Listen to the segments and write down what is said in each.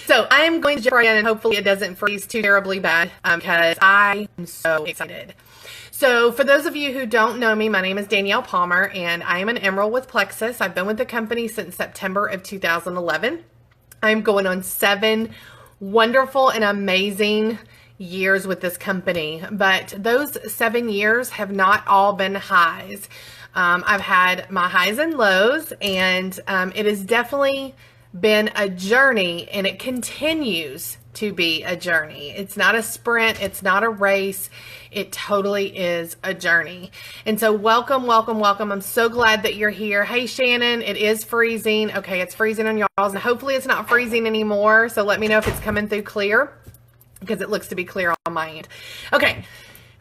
So I'm going to jump right in, and hopefully it doesn't freeze too terribly bad because I am so excited. So for those of you who don't know me, my name is Danielle Palmer, and I am an Emerald with Plexus. I've been with the company since September of 2011. I'm going on 7 wonderful and amazing years with this company, but those 7 years have not all been highs. I've had my highs and lows, and it has definitely been a journey, and it continues to be a journey. It's not a sprint. It's not a race. It totally is a journey. And so welcome, welcome, welcome. I'm so glad that you're here. Hey, Shannon, it is freezing. Okay, it's freezing on y'all's, and hopefully it's not freezing anymore. So let me know if it's coming through clear, because it looks to be clear on my end. Okay,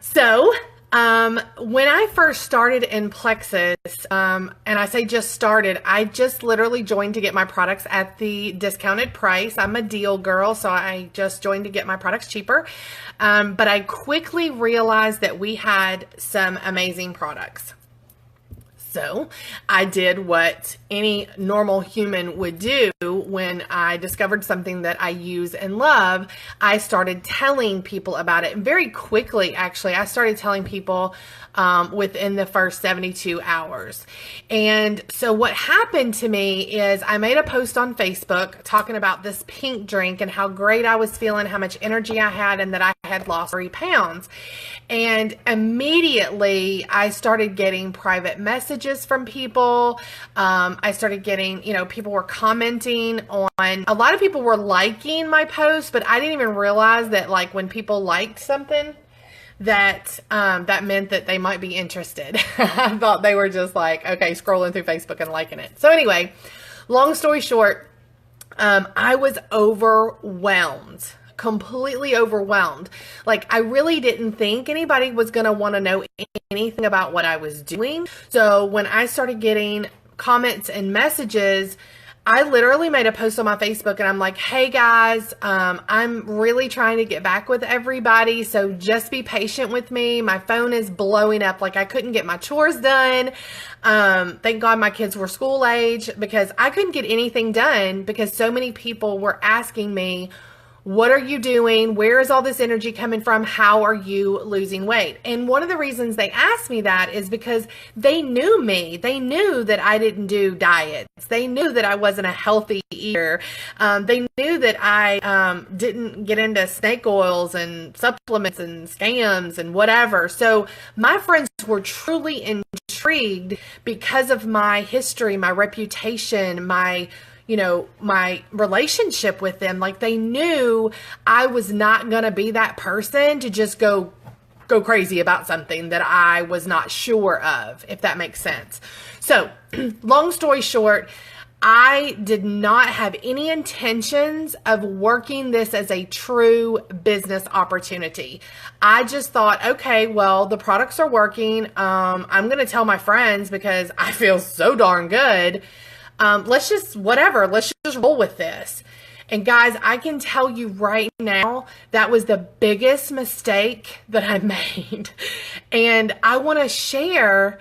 so when I first started in Plexus, and I say just started, I just literally joined to get my products at the discounted price. I'm a deal girl, so I just joined to get my products cheaper. But I quickly realized that we had some amazing products. So I did what any normal human would do when I discovered something that I use and love. I started telling people about it. And very quickly, actually, I started telling people within the first 72 hours. And so what happened to me is I made a post on Facebook talking about this pink drink and how great I was feeling, how much energy I had, and that I had lost 3 pounds. And immediately I started getting private messages from people. I started getting, people were commenting on, a lot of people were liking my post, but I didn't even realize that when people liked something, that meant that they might be interested. I thought they were just okay, scrolling through Facebook and liking it. So anyway, long story short, I was overwhelmed. Completely overwhelmed. I really didn't think anybody was going to want to know anything about what I was doing. So when I started getting comments and messages, I literally made a post on my Facebook, and I'm like, hey guys, I'm really trying to get back with everybody, so just be patient with me. My phone is blowing up. I couldn't get my chores done. Thank God my kids were school age, because I couldn't get anything done because so many people were asking me, what are you doing? Where is all this energy coming from? How are you losing weight? And one of the reasons they asked me that is because they knew me. They knew that I didn't do diets. They knew that I wasn't a healthy eater. They knew that I didn't get into snake oils and supplements and scams and whatever. So my friends were truly intrigued because of my history, my reputation, my relationship with them. They knew I was not going to be that person to just go crazy about something that I was not sure of, if that makes sense. So long story short, I did not have any intentions of working this as a true business opportunity. I just thought, okay, well, the products are working. I'm going to tell my friends because I feel so darn good. Let's just roll with this. And guys, I can tell you right now, that was the biggest mistake that I made. And I want to share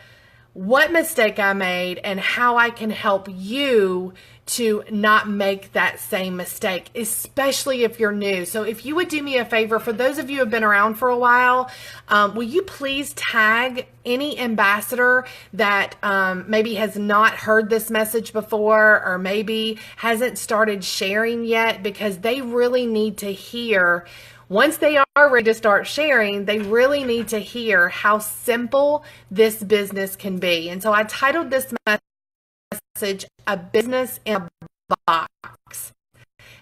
what mistake I made and how I can help you to not make that same mistake, especially if you're new. So if you would do me a favor, for those of you who have been around for a while, will you please tag any ambassador that maybe has not heard this message before, or maybe hasn't started sharing yet, because they really need to hear, once they are ready to start sharing, they really need to hear how simple this business can be. And so I titled this message, A Business in a Box.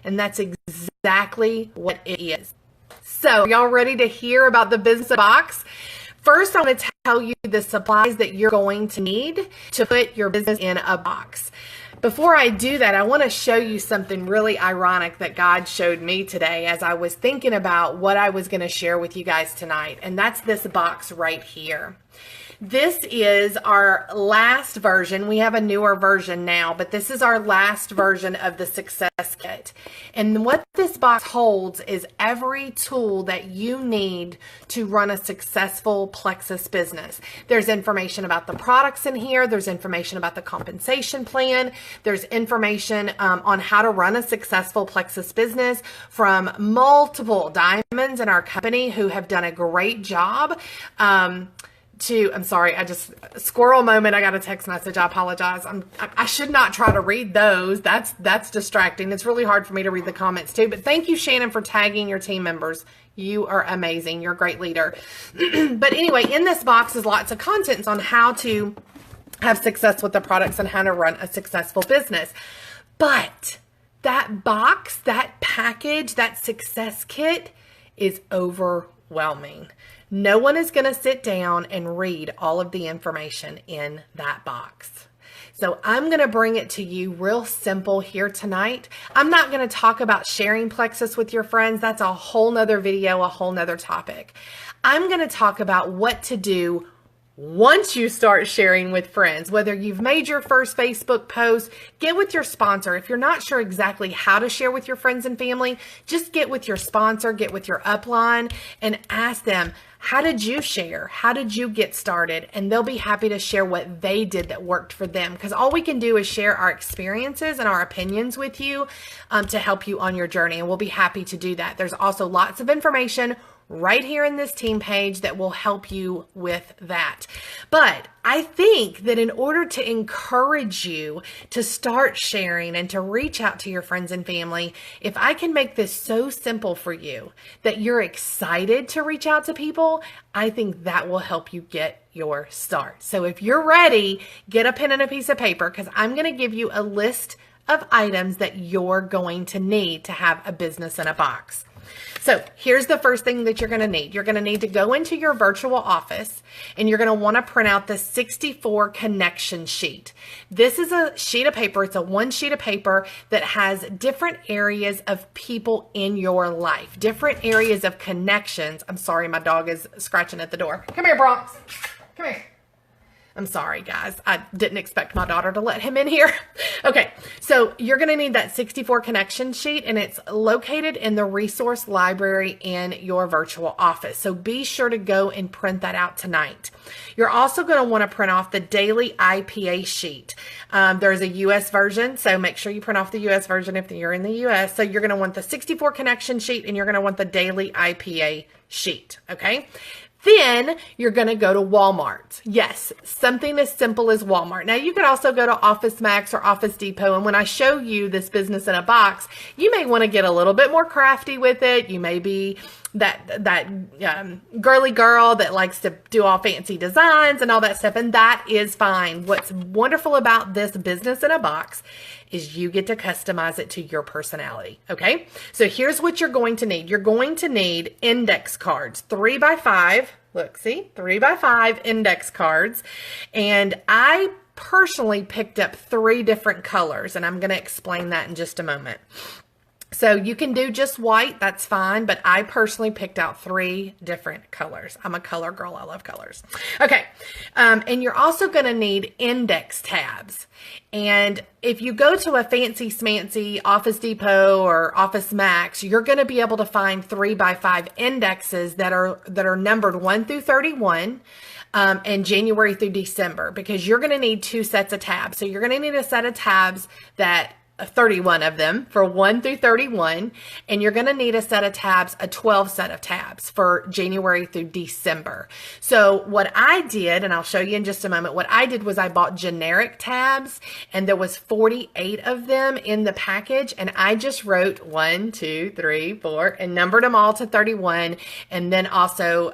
And that's exactly what it is. So are y'all ready to hear about the business in a box? First, I want to tell you the supplies that you're going to need to put your business in a box. Before I do that, I want to show you something really ironic that God showed me today as I was thinking about what I was going to share with you guys tonight. And that's this box right here. This is our last version. We have a newer version now, but this is our last version of the Success Kit. And what this box holds is every tool that you need to run a successful Plexus business. There's information about the products in here. There's information about the compensation plan. There's information on how to run a successful Plexus business from multiple diamonds in our company who have done a great job. I'm sorry, I just, squirrel moment, I got a text message, I apologize. I should not try to read those. That's distracting. It's really hard for me to read the comments too, but thank you, Shannon, for tagging your team members. You are amazing. You're a great leader. But anyway, in this box is lots of contents on how to have success with the products and how to run a successful business. But that box, that package, that Success Kit is overwhelming. No one is going to sit down and read all of the information in that box. So I'm going to bring it to you real simple here tonight. I'm not going to talk about sharing Plexus with your friends. That's a whole nother video, a whole nother topic. I'm going to talk about what to do once you start sharing with friends. Whether you've made your first Facebook post, get with your sponsor. If you're not sure exactly how to share with your friends and family, just get with your sponsor, get with your upline, and ask them, how did you share? How did you get started? And they'll be happy to share what they did that worked for them. Because all we can do is share our experiences and our opinions with you to help you on your journey. And we'll be happy to do that. There's also lots of information right here in this team page that will help you with that. But I think that in order to encourage you to start sharing and to reach out to your friends and family, if I can make this so simple for you that you're excited to reach out to people, I think that will help you get your start. So if you're ready, get a pen and a piece of paper, because I'm going to give you a list of items that you're going to need to have a business in a box. So here's the first thing that you're going to need. You're going to need to go into your virtual office and you're going to want to print out the 64 connection sheet. This is a sheet of paper. It's a one sheet of paper that has different areas of people in your life, different areas of connections. I'm sorry, my dog is scratching at the door. Come here, Bronx. Come here. I'm sorry, guys. I didn't expect my daughter to let him in here. Okay, so you're going to need that 64 connection sheet, and it's located in the resource library in your virtual office. So be sure to go and print that out tonight. You're also going to want to print off the daily IPA sheet. There's a US version, so make sure you print off the US version if you're in the US. So you're going to want the 64 connection sheet, and you're going to want the daily IPA sheet, okay? Then you're going to go to Walmart. Yes, something as simple as Walmart. Now you could also go to Office Max or Office Depot. And when I show you this business in a box, you may want to get a little bit more crafty with it. You may be that girly girl that likes to do all fancy designs and all that stuff. And that is fine. What's wonderful about this business in a box is you get to customize it to your personality. Okay. So here's what you're going to need. You're going to need index cards, 3x5. Look, see, 3x5 index cards. And I personally picked up 3 different colors, and I'm going to explain that in just a moment. So you can do just white, that's fine, but I personally picked out 3 different colors. I'm a color girl, I love colors. Okay, and you're also gonna need index tabs. And if you go to a fancy smancy Office Depot or Office Max, you're gonna be able to find 3x5 indexes that are numbered 1 through 31. And January through December, because you're gonna need 2 sets of tabs. So you're gonna need a set of tabs that 31 of them for 1 through 31, and you're going to need a set of tabs, a 12 set of tabs for January through December. So what I did, and I'll show you in just a moment, what I did was I bought generic tabs, and there was 48 of them in the package, and I just wrote 1, 2, 3, 4, and numbered them all to 31, and then also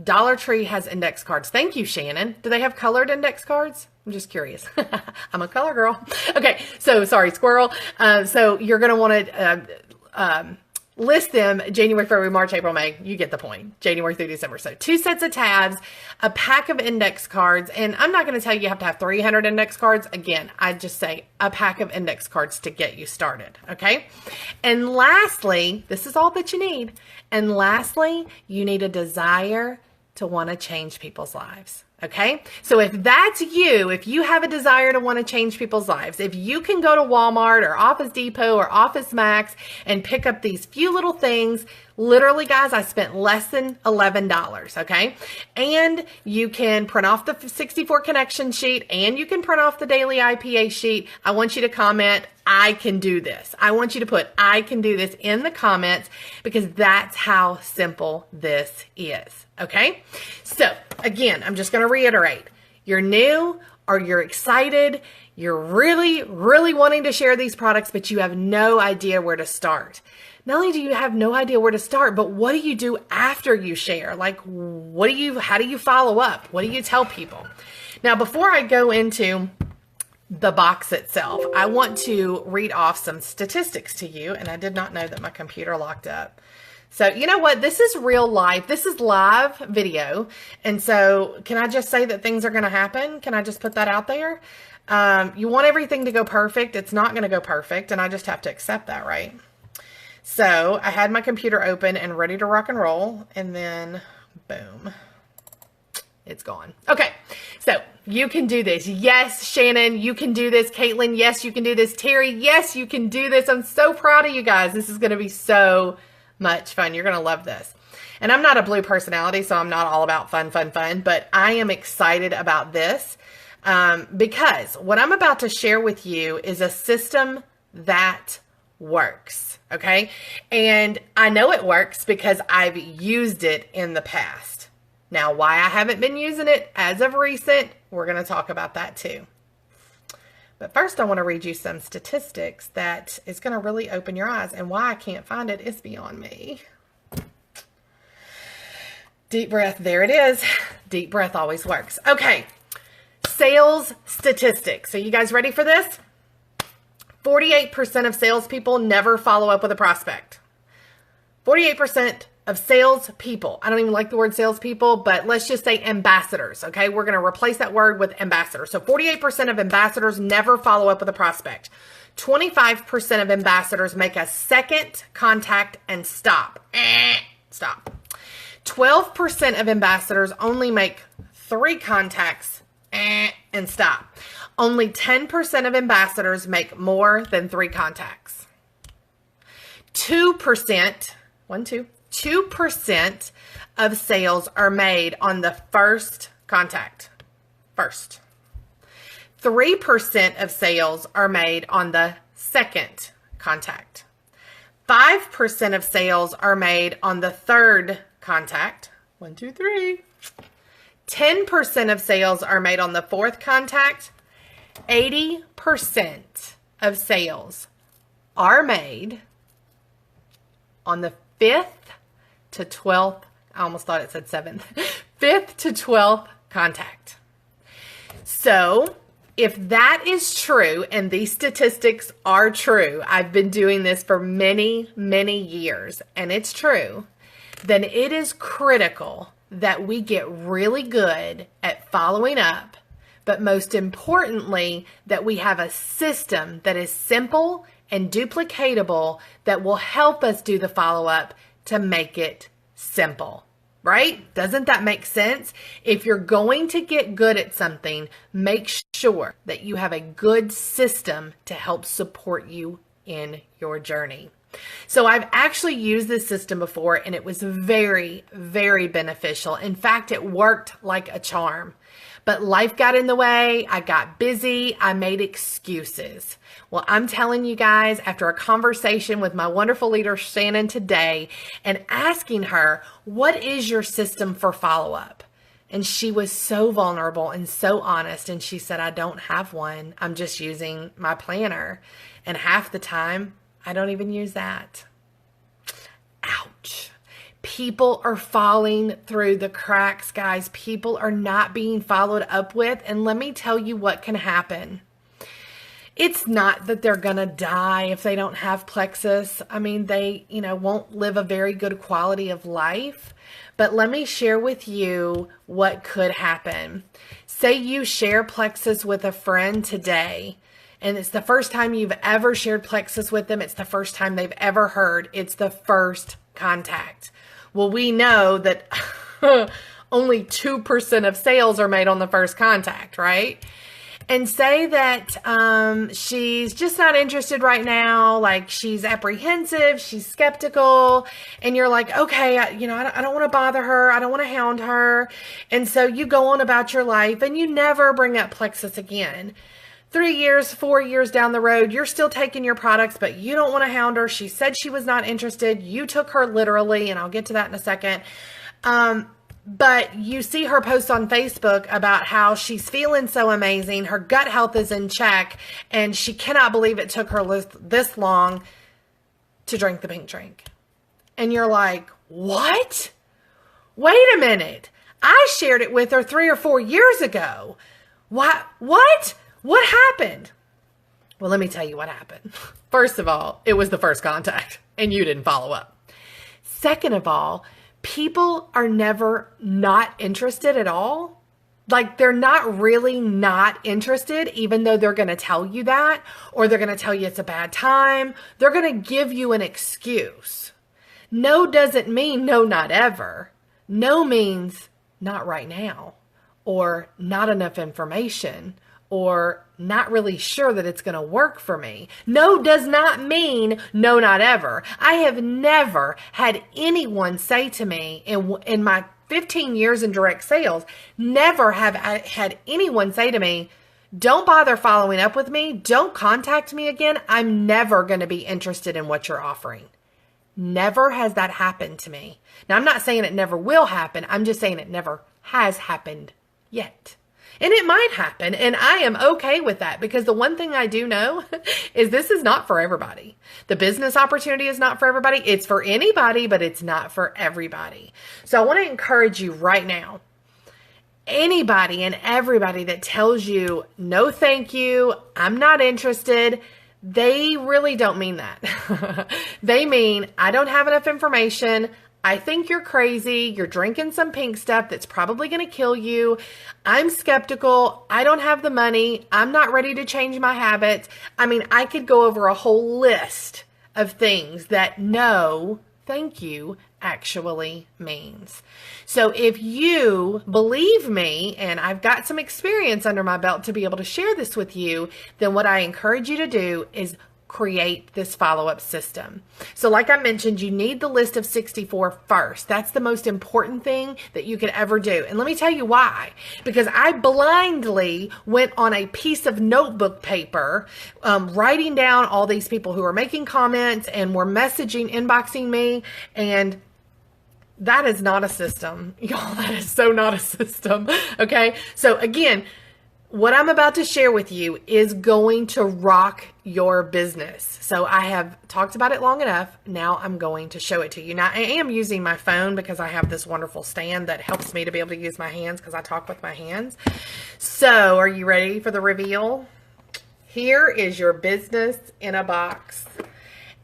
Dollar Tree has index cards. Thank you, Shannon. Do they have colored index cards? I'm just curious. I'm a color girl. Okay, so sorry, squirrel. So you're going to want to list them January, February, March, April, May. You get the point. January through December. So 2 sets of tabs, a pack of index cards. And I'm not going to tell you have to have 300 index cards. Again, I just say a pack of index cards to get you started. Okay. And lastly, this is all that you need. And lastly, you need a desire to want to change people's lives. Okay, so if that's you, if you have a desire to want to change people's lives, if you can go to Walmart or Office Depot or Office Max and pick up these few little things, literally, guys, I spent less than $11, okay? And you can print off the 64 connection sheet and you can print off the daily IPA sheet. I want you to comment, I can do this. I want you to put, I can do this in the comments because that's how simple this is, okay? So again, I'm just going to reiterate. You're new or you're excited. You're really, really wanting to share these products, but you have no idea where to start. Not only do you have no idea where to start, but what do you do after you share? Like, how do you follow up? What do you tell people? Now, before I go into the box itself, I want to read off some statistics to you. And I did not know that my computer locked up. So you know what? This is real life. This is live video. And so can I just say that things are going to happen? Can I just put that out there? You want everything to go perfect. It's not going to go perfect. And I just have to accept that, right? So I had my computer open and ready to rock and roll. And then boom, it's gone. Okay. So you can do this. Yes, Shannon, you can do this. Caitlin, yes, you can do this. Terry, yes, you can do this. I'm so proud of you guys. This is going to be so much fun. You're going to love this. And I'm not a blue personality, so I'm not all about fun, but I am excited about this because what I'm about to share with you is a system that works. Okay. And I know it works because I've used it in the past. Now, why I haven't been using it as of recent, we're going to talk about that too. But first, I want to read you some statistics that is going to really open your eyes. And why I can't find it is beyond me. Deep breath. There it is. Deep breath always works. Okay. Sales statistics. So you guys ready for this? 48% of salespeople never follow up with a prospect. 48% of salespeople. I don't even like the word salespeople, but let's just say ambassadors. Okay. We're going to replace that word with ambassadors. So 48% of ambassadors never follow up with a prospect. 25% of ambassadors make a second contact and stop. Stop. 12% of ambassadors only make 3 contacts and stop. Only 10% of ambassadors make more than 3 contacts. 2% of sales are made on the first contact. 3% of sales are made on the second contact. 5% of sales are made on the third contact. 1, 2, 3. 10% of sales are made on the fourth contact. 80% of sales are made on the 5th to 12th, I almost thought it said 7th, 5th to 12th contact. So if that is true, and these statistics are true, I've been doing this for many, many years, and it's true, then it is critical that we get really good at following up, but most importantly, that we have a system that is simple and duplicatable that will help us do the follow-up to make it simple, right? Doesn't that make sense? If you're going to get good at something, make sure that you have a good system to help support you in your journey. So I've actually used this system before, and it was very, very beneficial. In fact, it worked like a charm. But life got in the way. I got busy. I made excuses. Well, I'm telling you guys, after a conversation with my wonderful leader, Shannon, today, and asking her, what is your system for follow-up? And she was so vulnerable and so honest. And she said, I don't have one. I'm just using my planner. And half the time, I don't even use that. Ouch. People are falling through the cracks, guys. People are not being followed up with. And let me tell you what can happen. It's not that they're going to die if they don't have plexus. I mean, they, won't live a very good quality of life. But let me share with you what could happen. Say you share plexus with a friend today, and it's the first time you've ever shared plexus with them. It's the first time they've ever heard. It's the first contact. Well, we know that only 2% of sales are made on the first contact, right? And say that she's just not interested right now, like she's apprehensive, she's skeptical, and you're like, okay, I don't want to bother her, I don't want to hound her, and so you go on about your life, and you never bring up Plexus again. 3 years, 4 years down the road, you're still taking your products, but you don't want to hound her. She said she was not interested. You took her literally, and I'll get to that in a second. But you see her post on Facebook about how she's feeling so amazing. Her gut health is in check, and she cannot believe it took her this long to drink the pink drink. And you're like, what? Wait a minute. I shared it with her 3 or 4 years ago. What? What happened? Well, let me tell you what happened. First of all, it was the first contact, and you didn't follow up. Second of all, people are never not interested at all. Like, they're not really not interested, even though they're going to tell you that, or they're going to tell you it's a bad time. They're going to give you an excuse. No doesn't mean no, not ever. No means not right now, or not enough information, or not really sure that it's going to work for me. No does not mean no, not ever. I have never had anyone say to me in my 15 years in direct sales, never have I had anyone say to me, don't bother following up with me. Don't contact me again. I'm never going to be interested in what you're offering. Never has that happened to me. Now, I'm not saying it never will happen. I'm just saying it never has happened yet. And it might happen, and I am okay with that, because the one thing I do know is this is not for everybody. The business opportunity is not for everybody. It's for anybody, but it's not for everybody. So I want to encourage you right now. Anybody and everybody that tells you, no thank you, I'm not interested, they really don't mean that. They mean, I don't have enough information. I think you're crazy. You're drinking some pink stuff that's probably going to kill you. I'm skeptical. I don't have the money. I'm not ready to change my habits. I mean, I could go over a whole list of things that no, thank you actually means. So if you believe me, and I've got some experience under my belt to be able to share this with you, then what I encourage you to do is create this follow-up system. So like I mentioned, you need the list of 64 first. That's the most important thing that you could ever do. And let me tell you why. Because I blindly went on a piece of notebook paper, writing down all these people who were making comments and were messaging, inboxing me, and that is not a system. Y'all, that is so not a system. Okay? So again, what I'm about to share with you is going to rock your business. So I have talked about it long enough. Now I'm going to show it to you. Now I am using my phone because I have this wonderful stand that helps me to be able to use my hands because I talk with my hands. So are you ready for the reveal? Here is your business in a box.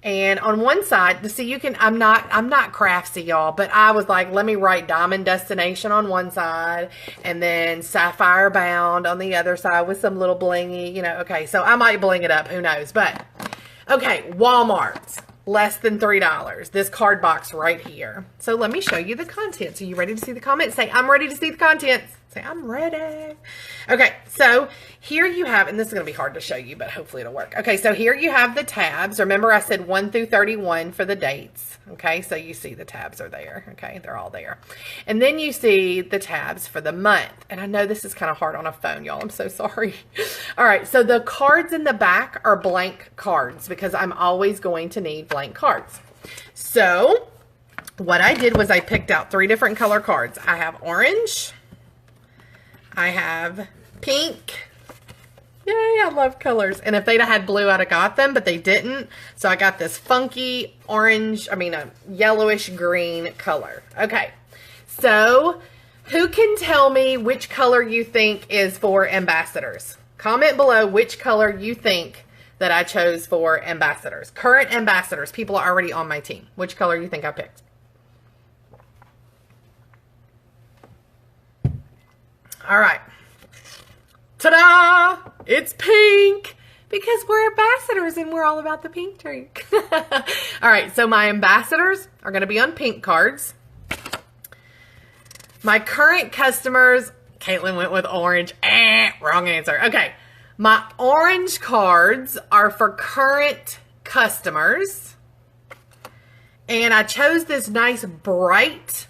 And on one side, see, you can, I'm not craftsy, y'all, but I was like, let me write Diamond Destination on one side and then Sapphire Bound on the other side with some little blingy, okay, so I might bling it up, who knows, but, okay, Walmart's, less than $3, this card box right here. So let me show you the contents. Are you ready to see the comments? Say, I'm ready to see the contents. Say, I'm ready. Okay, so here you have, and this is going to be hard to show you, but hopefully it'll work. Okay, so here you have the tabs. Remember I said 1 through 31 for the dates. Okay, so you see the tabs are there. Okay, they're all there. And then you see the tabs for the month. And I know this is kind of hard on a phone, y'all. I'm so sorry. All right, so the cards in the back are blank cards because I'm always going to need blank cards. So what I did was I picked out 3 different color cards. I have orange. I have pink. Yay, I love colors. And if they'd have had blue, I'd have got them, but they didn't. So I got this funky orange, a yellowish green color. Okay, so who can tell me which color you think is for ambassadors? Comment below which color you think that I chose for ambassadors. Current ambassadors, people are already on my team. Which color you think I picked? All right. Ta-da! It's pink because we're ambassadors and we're all about the pink drink. All right, so my ambassadors are going to be on pink cards. My current customers, Caitlin went with orange. Wrong answer. Okay. My orange cards are for current customers. And I chose this nice bright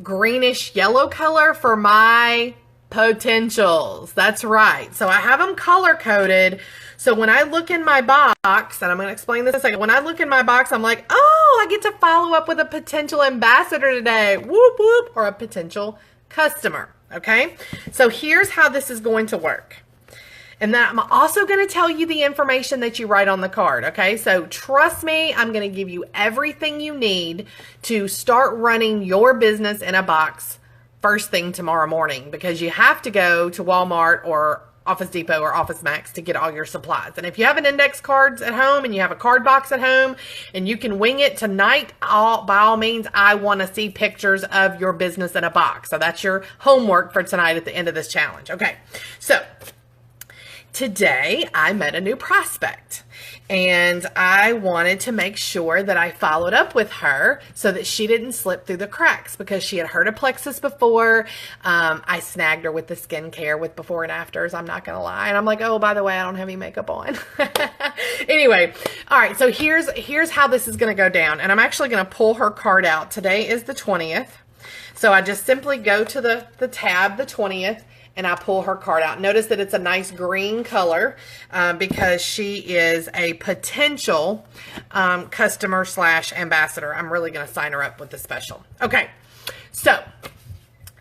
greenish yellow color for my potentials. That's right. So I have them color coded. So when I look in my box, and I'm going to explain this in a second. When I look in my box, I'm like, oh, I get to follow up with a potential ambassador today. Whoop, whoop. Or a potential customer. Okay. So here's how this is going to work. And then I'm also going to tell you the information that you write on the card. Okay. So trust me, I'm going to give you everything you need to start running your business in a box first thing tomorrow morning, because you have to go to Walmart or Office Depot or Office Max to get all your supplies. And if you have an index cards at home and you have a card box at home and you can wing it tonight, by all means, I want to see pictures of your business in a box. So that's your homework for tonight at the end of this challenge. Okay. So today I met a new prospect and I wanted to make sure that I followed up with her so that she didn't slip through the cracks, because she had heard of Plexus before. I snagged her with the skincare with before and afters. I'm not going to lie. And I'm like, oh, by the way, I don't have any makeup on. Anyway. All right. So here's how this is going to go down. And I'm actually going to pull her card out. Today is the 20th. So I just simply go to the tab, the 20th, and I pull her card out. Notice that it's a nice green color because she is a potential customer / ambassador. I'm really going to sign her up with the special. Okay, so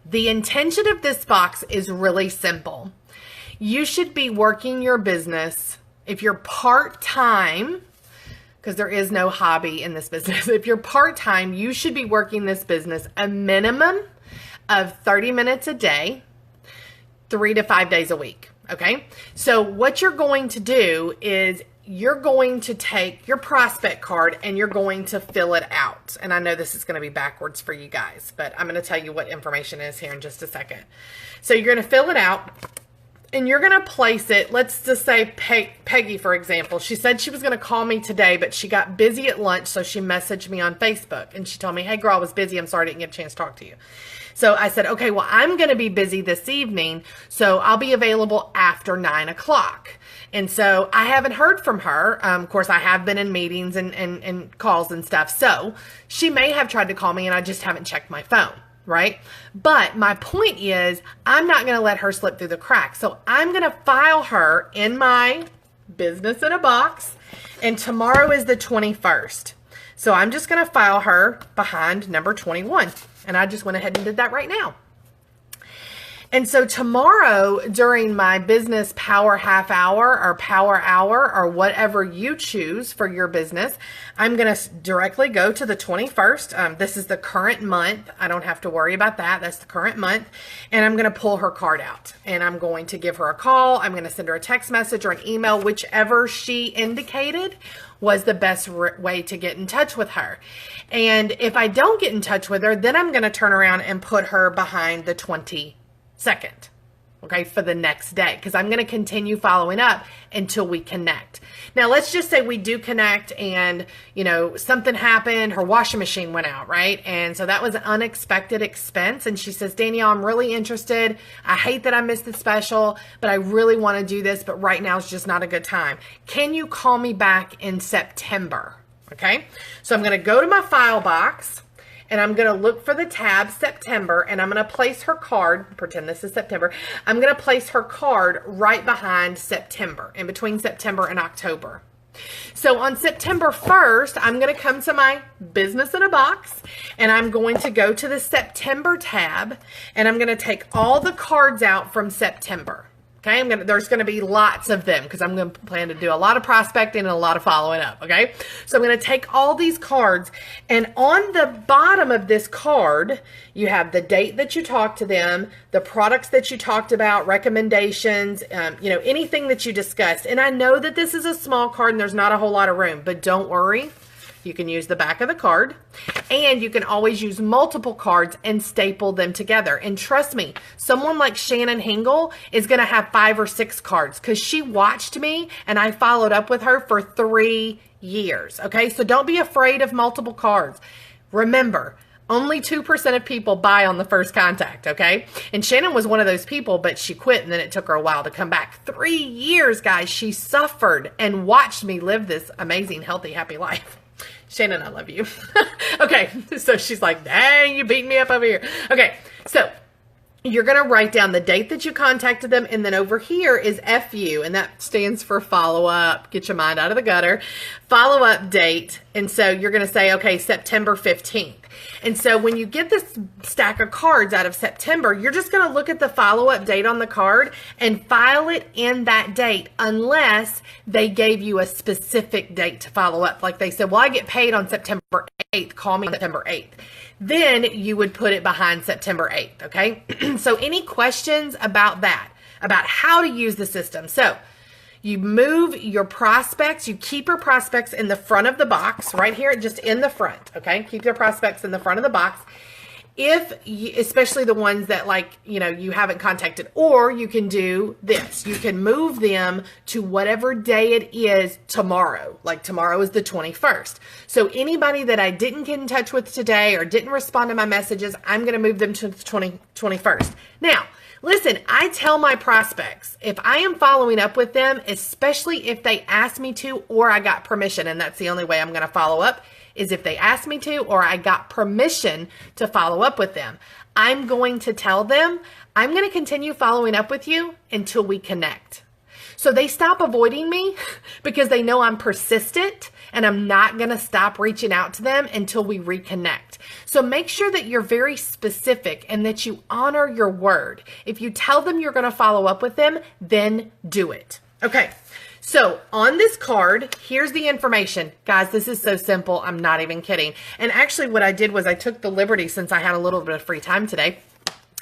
the intention of this box is really simple. You should be working your business, if you're part-time, because there is no hobby in this business. If you're part-time, you should be working this business a minimum of 30 minutes a day, 3 to 5 days a week. Okay. So what you're going to do is you're going to take your prospect card and you're going to fill it out. And I know this is going to be backwards for you guys, but I'm going to tell you what information is here in just a second. So you're going to fill it out and you're going to place it. Let's just say Peggy, for example, she said she was going to call me today, but she got busy at lunch. So she messaged me on Facebook and she told me, hey girl, I was busy. I'm sorry I didn't get a chance to talk to you. So I said, okay, well, I'm going to be busy this evening, so I'll be available after 9 o'clock. And so I haven't heard from her. Of course, I have been in meetings and calls and stuff. So she may have tried to call me and I just haven't checked my phone, right? But my point is, I'm not going to let her slip through the cracks. So I'm going to file her in my business in a box. And tomorrow is the 21st. So I'm just going to file her behind number 21. And I just went ahead and did that right now. And so tomorrow during my business power half hour or power hour or whatever you choose for your business, I'm going to directly go to the 21st. This is the current month. I don't have to worry about that. That's the current month. And I'm going to pull her card out and I'm going to give her a call. I'm going to send her a text message or an email, whichever she indicated was the best way to get in touch with her. And if I don't get in touch with her, then I'm going to turn around and put her behind the 22nd, okay, for the next day, because I'm going to continue following up until we connect. Now, let's just say we do connect and, you know, something happened, her washing machine went out, right? And so that was an unexpected expense. And she says, Danielle, I'm really interested. I hate that I missed the special, but I really want to do this, but right now is just not a good time. Can you call me back in September? Okay, so I'm going to go to my file box and I'm going to look for the tab September and I'm going to place her card, pretend this is September, I'm going to place her card right behind September, in between September and October. So on September 1st, I'm going to come to my business in a box and I'm going to go to the September tab and I'm going to take all the cards out from September. Okay, there's going to be lots of them because I'm going to plan to do a lot of prospecting and a lot of following up. Okay, so I'm going to take all these cards and on the bottom of this card, you have the date that you talked to them, the products that you talked about, recommendations, you know, anything that you discussed. And I know that this is a small card and there's not a whole lot of room, but don't worry. You can use the back of the card and you can always use multiple cards and staple them together. And trust me, someone like Shannon Hingle is going to have 5 or 6 cards because she watched me and I followed up with her for 3 years. Okay, so don't be afraid of multiple cards. Remember, Only 2% of people buy on the first contact, okay? And Shannon was one of those people, but she quit, and then it took her a while to come back. 3 years, guys, she suffered and watched me live this amazing, healthy, happy life. Shannon, I love you. Okay, so she's like, dang, you beat me up over here. Okay, so you're going to write down the date that you contacted them, and then over here is FU, and that stands for follow-up. Get your mind out of the gutter. Follow-up date, and so you're going to say, okay, September 15th. And so when you get this stack of cards out of September, you're just going to look at the follow-up date on the card and file it in that date unless they gave you a specific date to follow up. Like they said, well, I get paid on September 8th. Call me on September 8th. Then you would put it behind September 8th, okay? So any questions about that, about how to use the system? So you move your prospects, you keep your prospects in the front of the box, right here, just in the front, okay? Keep your prospects in the front of the box. Especially the ones that you haven't contacted, or you can do this. You can move them to whatever day it is tomorrow. Like tomorrow is the 21st. So anybody that I didn't get in touch with today or didn't respond to my messages, I'm going to move them to the 21st. Now, listen, I tell my prospects, if I am following up with them, especially if they ask me to or I got permission, and that's the only way I'm going to follow up, is if they ask me to or I got permission to follow up with them. I'm going to tell them, I'm going to continue following up with you until we connect. So they stop avoiding me because they know I'm persistent and I'm not going to stop reaching out to them until we reconnect. So make sure that you're very specific and that you honor your word. If you tell them you're going to follow up with them, then do it. Okay. So on this card, here's the information. Guys, this is so simple. I'm not even kidding. And actually what I did was I took the liberty, since I had a little bit of free time today,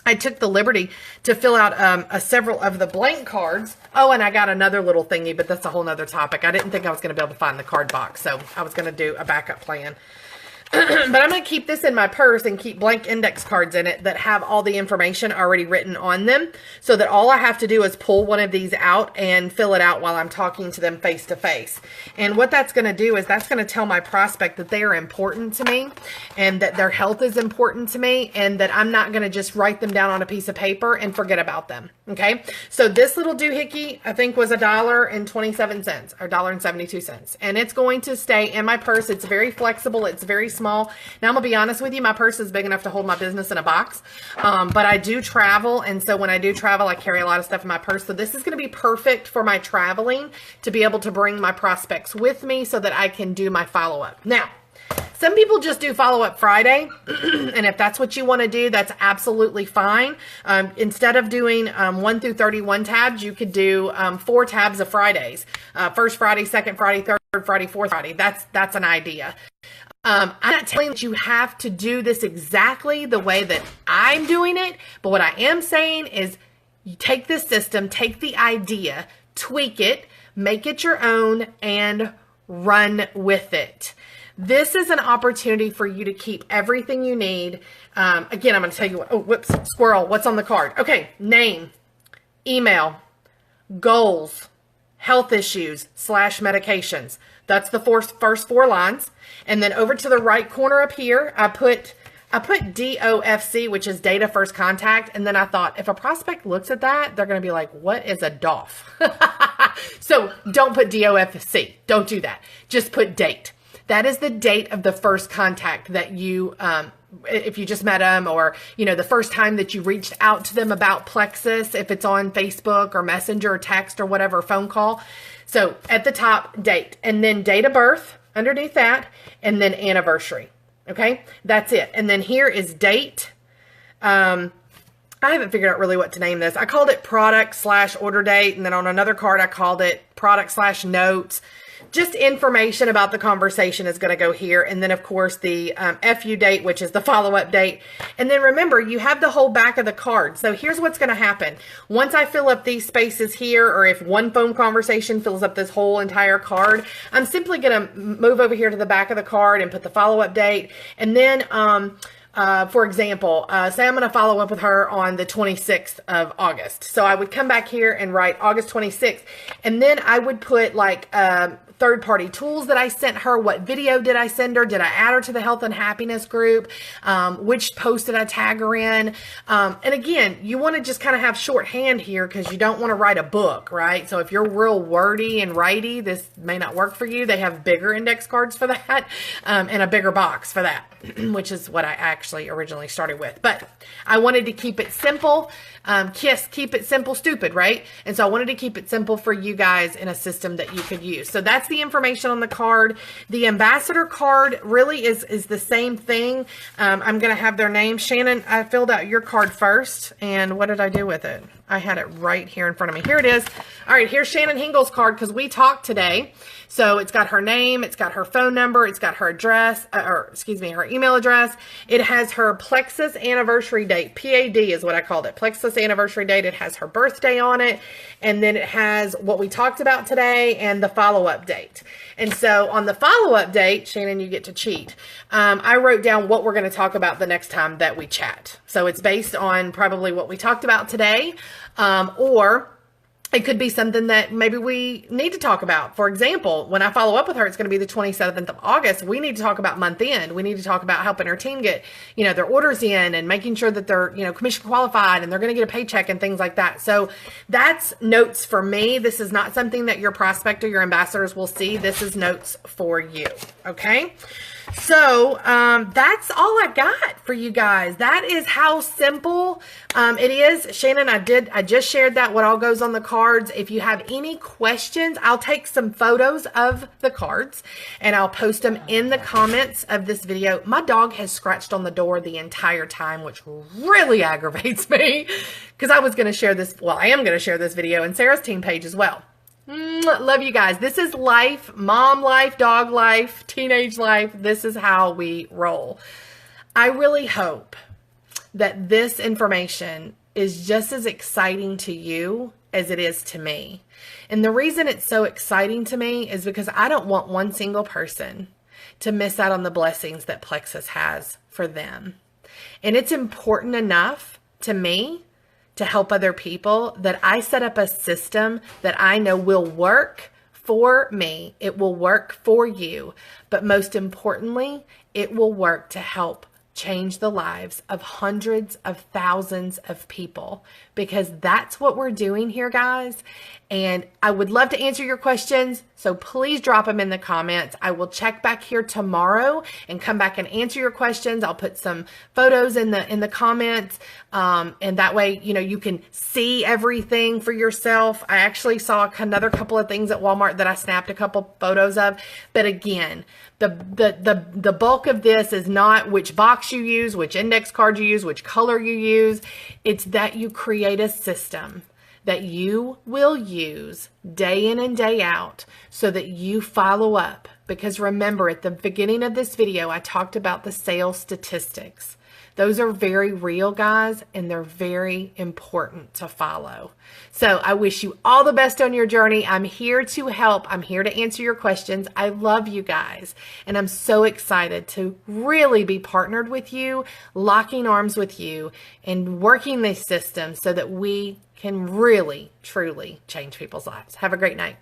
I took the liberty to fill out several of the blank cards. Oh, and I got another little thingy, but that's a whole nother topic. I didn't think I was going to be able to find the card box, so I was going to do a backup plan. But I'm going to keep this in my purse and keep blank index cards in it that have all the information already written on them, so that all I have to do is pull one of these out and fill it out while I'm talking to them face to face. And what that's going to do is that's going to tell my prospect that they are important to me and that their health is important to me and that I'm not going to just write them down on a piece of paper and forget about them. Okay. So this little doohickey, I think, was $1.27 or $1.72. And it's going to stay in my purse. It's very flexible. It's very small. Now, I'm going to be honest with you, my purse is big enough to hold my business in a box, but I do travel, and so when I do travel, I carry a lot of stuff in my purse, so this is going to be perfect for my traveling to be able to bring my prospects with me so that I can do my follow-up. Now, some people just do follow-up Friday, and if that's what you want to do, that's absolutely fine. Instead of doing 1 through 31 tabs, you could do 4 tabs of Fridays. First Friday, second Friday, third Friday, fourth Friday. That's an idea. I'm not telling you that you have to do this exactly the way that I'm doing it, but what I am saying is you take this system, take the idea, tweak it, make it your own, and run with it. This is an opportunity for you to keep everything you need. Again, I'm going to tell you what, oh, whoops, squirrel, what's on the card? Okay, name, email, goals, health issues / medications. That's the first 4 lines. And then over to the right corner up here, I put DOFC, which is data first contact. And then I thought, if a prospect looks at that, they're going to be like, what is a DOF? So don't put DOFC. Don't do that. Just put date. That is the date of the first contact that you, if you just met them, or, the first time that you reached out to them about Plexus, if it's on Facebook or Messenger or text or whatever, phone call. So at the top, date, and then date of birth underneath that, and then anniversary. Okay, that's it. And then here is date. I haven't figured out really what to name this. I called it product / order date. And then on another card, I called it product / notes. Just information about the conversation is going to go here. And then, of course, the FU date, which is the follow-up date. And then remember, you have the whole back of the card. So here's what's going to happen. Once I fill up these spaces here, or if one phone conversation fills up this whole entire card, I'm simply going to move over here to the back of the card and put the follow-up date. And then, for example, say I'm going to follow up with her on the 26th of August. So I would come back here and write August 26th. And then I would put third-party tools that I sent her, what video did I send her, did I add her to the health and happiness group, which post did I tag her in. And again, you want to just kind of have shorthand here because you don't want to write a book, right? So if you're real wordy and righty, this may not work for you. They have bigger index cards for that, and a bigger box for that, which is what I actually originally started with. But I wanted to keep it simple. Keep it simple, stupid, right? And so I wanted to keep it simple for you guys in a system that you could use. So that's the information on the card. The ambassador card really is the same thing. I'm going to have their name. Shannon, I filled out your card first. And what did I do with it? I had it right here in front of me. Here it is. All right, here's Shannon Hingle's card because we talked today. So it's got her name, it's got her phone number, it's got her address, her email address. It has her Plexus anniversary date. PAD is what I called it. Plexus anniversary date. It has her birthday on it. And then it has what we talked about today and the follow-up date. And so on the follow-up date, Shannon, you get to cheat. I wrote down what we're going to talk about the next time that we chat. So it's based on probably what we talked about today, or it could be something that maybe we need to talk about. For example, when I follow up with her, it's going to be the 27th of August. We need to talk about month end. We need to talk about helping her team get, their orders in and making sure that they're, commission qualified and they're going to get a paycheck and things like that. So that's notes for me. This is not something that your prospect or your ambassadors will see. This is notes for you. Okay. So that's all I got for you guys. That is how simple it is. Shannon, I just shared that, what all goes on the cards. If you have any questions, I'll take some photos of the cards and I'll post them in the comments of this video. My dog has scratched on the door the entire time, which really aggravates me because I was going to share this. Well, I am going to share this video in Sarah's team page as well. Love you guys. This is life, mom life, dog life, teenage life. This is how we roll. I really hope that this information is just as exciting to you as it is to me. And the reason it's so exciting to me is because I don't want one single person to miss out on the blessings that Plexus has for them. And it's important enough to me to help other people that I set up a system that I know will work for me. It will work for you. But most importantly, it will work to help change the lives of hundreds of thousands of people, because that's what we're doing here, guys. And I would love to answer your questions, so please drop them in the comments. I will check back here tomorrow and come back and answer your questions. I'll put some photos in the comments, and that way, you can see everything for yourself. I actually saw another couple of things at Walmart that I snapped a couple photos of, but again, the bulk of this is not which box you use, which index card you use, which color you use. It's that you create a system that you will use day in and day out so that you follow up. Because remember, at the beginning of this video, I talked about the sales statistics. Those are very real, guys, and they're very important to follow. So I wish you all the best on your journey. I'm here to help. I'm here to answer your questions. I love you guys, and I'm so excited to really be partnered with you, locking arms with you, and working this system so that we can really, truly change people's lives. Have a great night.